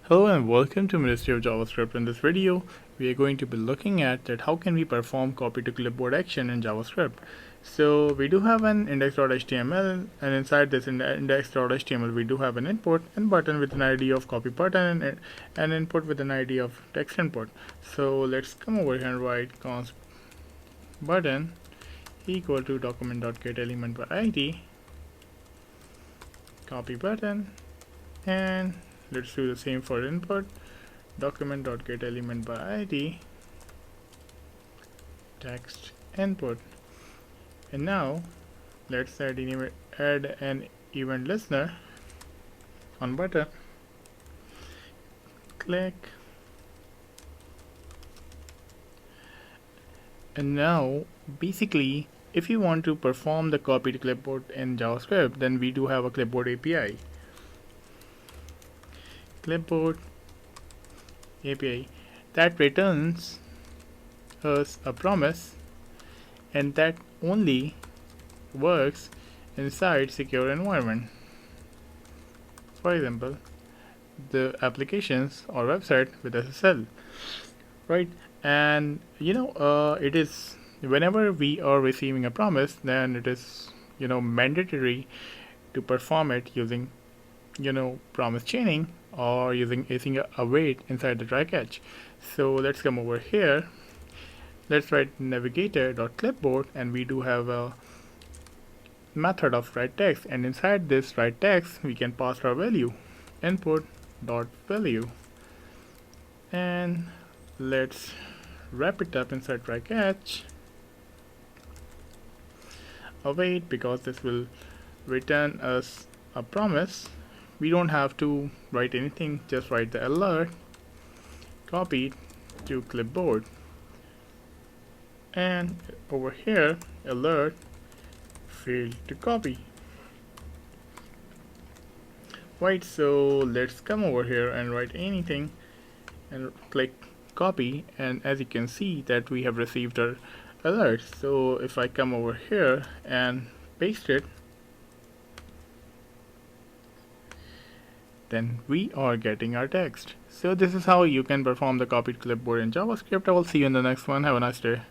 Hello and welcome to Ministry of JavaScript. In this video, we are going to be looking at that how can we perform copy to clipboard action in JavaScript. So we do have an index.html, and inside this index.html we do have an input and button with an ID of copy button and an input with an ID of text input. So let's come over here and write const button equal to document.getElement by ID copy button, and let's do the same for input document.getElement by ID text input. And now let's add an event listener on button, click, and now basically if you want to perform the copy to clipboard in JavaScript, then we do have a clipboard API. Clipboard API that returns us a promise, and that only works inside secure environment. For example, the applications or website with SSL, right? And it is whenever we are receiving a promise, then it is mandatory to perform it using promise chaining or using async await inside the try catch. So let's come over here. Let's write navigator.clipboard, and we do have a method of write text, and inside this write text we can pass our value input.value, and let's wrap it up inside try catch await, because this will return us a promise. We don't have to write anything, just write the alert copied to clipboard, and over here alert failed to copy. Right, so let's come over here and write anything and click copy, and as you can see that we have received our alert. So if I come over here and paste it, then we are getting our text. So this is how you can perform the copied clipboard in JavaScript. I will see you in the next one. Have a nice day.